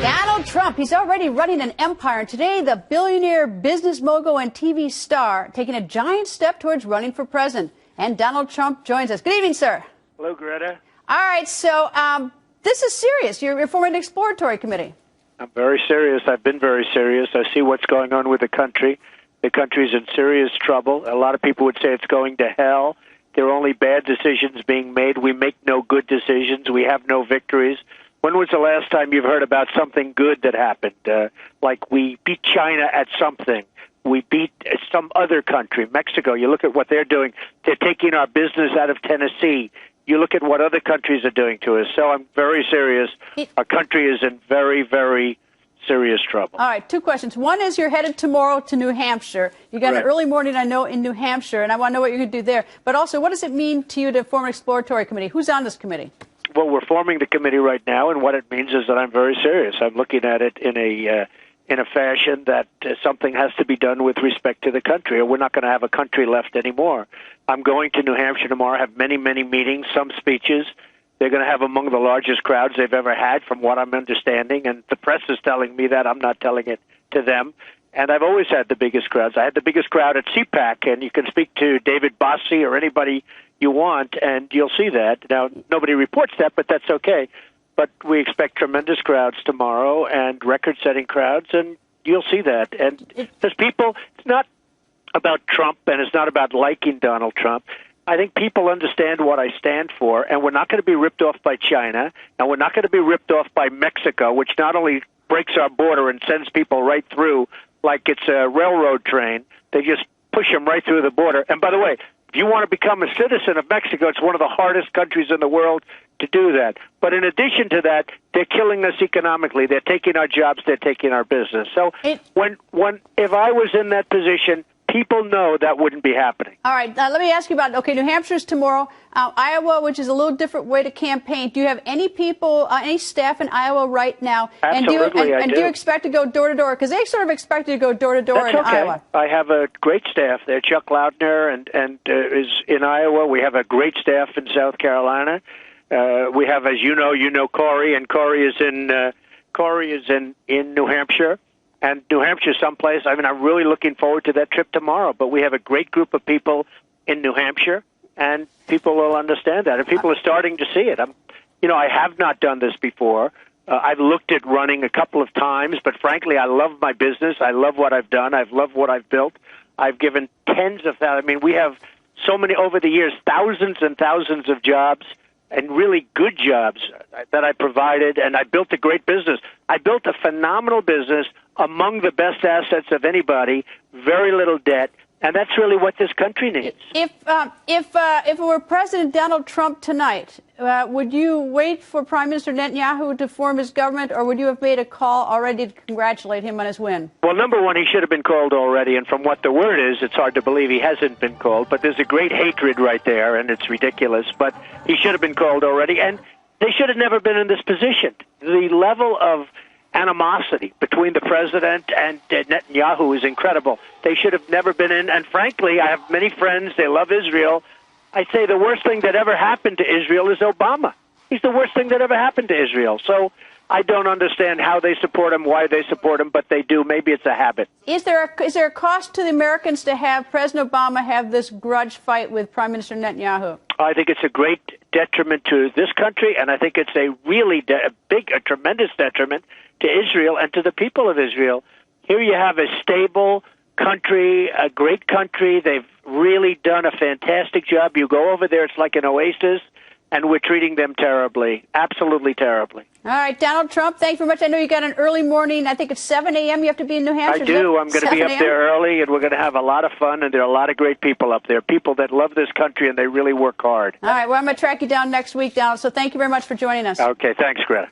Donald Trump, he's already running an empire. And today, the billionaire business mogul and TV star taking a giant step towards running for president. And Donald Trump joins us. Good evening, sir. Hello, Greta. All right, so this is serious. You're forming an exploratory committee. I'm very serious. I've been very serious. I see what's going on with the country. The country's in serious trouble. A lot of people would say it's going to hell. There are only bad decisions being made. We make no good decisions. We have no victories. When was the last time you've heard about something good that happened? Like we beat China at something. We beat some other country, Mexico. You look at what they're doing. They're taking our business out of Tennessee. You look at what other countries are doing to us. So I'm very serious. Our country is in very, very serious trouble. All right, two questions. One is you're headed tomorrow to New Hampshire. You got an early morning, I know, in New Hampshire, and I want to know what you're going to do there. But also, what does it mean to you to form an exploratory committee? Who's on this committee? Well, we're forming the committee right now, and what it means is that I'm very serious. I'm looking at it in a fashion that something has to be done with respect to the country, or we're not going to have a country left anymore. I'm going to New Hampshire tomorrow, have many, many meetings, some speeches. They're going to have among the largest crowds they've ever had, from what I'm understanding, and the press is telling me that. I'm not telling it to them. And I've always had the biggest crowds. I had the biggest crowd at CPAC, and you can speak to David Bossie or anybody you want, and you'll see that. Now, nobody reports that, but that's okay. But we expect tremendous crowds tomorrow and record-setting crowds, and you'll see that. And there's people, it's not about Trump, and it's not about liking Donald Trump. I think people understand what I stand for, and we're not going to be ripped off by China, and we're not going to be ripped off by Mexico, which not only breaks our border and sends people right through like it's a railroad train. They just push them right through the border. And by the way, if you want to become a citizen of Mexico, it's one of the hardest countries in the world to do that. But in addition to that, they're killing us economically. They're taking our jobs. They're taking our business. So if I was in that position, people know that wouldn't be happening. All right, let me ask you about, okay, New Hampshire's tomorrow. Iowa, which is a little different way to campaign. Do you have any people, any staff in Iowa right now? Absolutely, and do you expect to go door to door? Because they sort of expect you to go door to door in Iowa. I have a great staff there. Chuck Loudner and is in Iowa. We have a great staff in South Carolina. We have, as you know Corey, and Corey is in New Hampshire. And New Hampshire someplace, I mean, I'm really looking forward to that trip tomorrow. But we have a great group of people in New Hampshire, and people will understand that. And people are starting to see it. I have not done this before. I've looked at running a couple of times, but frankly, I love my business. I love what I've done. I've loved what I've built. I've given tens of thousands. I mean, we have so many, over the years, thousands and thousands of jobs, and really good jobs that I provided, and I built a great business. I built a phenomenal business among the best assets of anybody, very little debt, and that's really what this country needs. If it were President Donald Trump tonight, would you wait for Prime Minister Netanyahu to form his government, or would you have made a call already to congratulate him on his win? Well, number one, he should have been called already, and from what the word is, it's hard to believe he hasn't been called, but there's a great hatred right there, and it's ridiculous, but he should have been called already, and they should have never been in this position. The level of animosity between the president and Netanyahu is incredible. They should have never been in, and frankly, I have many friends, they love Israel. I say the worst thing that ever happened to Israel is Obama. He's the worst thing that ever happened to Israel. So I don't understand how they support him, why they support him, but they do. Maybe it's a habit. Is there a cost to the Americans to have President Obama have this grudge fight with Prime Minister Netanyahu? I think it's a great detriment to this country, and I think it's a really a tremendous detriment to Israel and to the people of Israel. Here you have a stable country, a great country. They've really done a fantastic job. You go over there, it's like an oasis, and we're treating them terribly, absolutely terribly. All right, Donald Trump, thank you very much. I know you got an early morning. I think it's 7 a.m. You have to be in New Hampshire. I do. I'm going to be up there early, and we're going to have a lot of fun, and there are a lot of great people up there, people that love this country, and they really work hard. All right, well, I'm going to track you down next week, Donald, so thank you very much for joining us. Okay, thanks, Greta.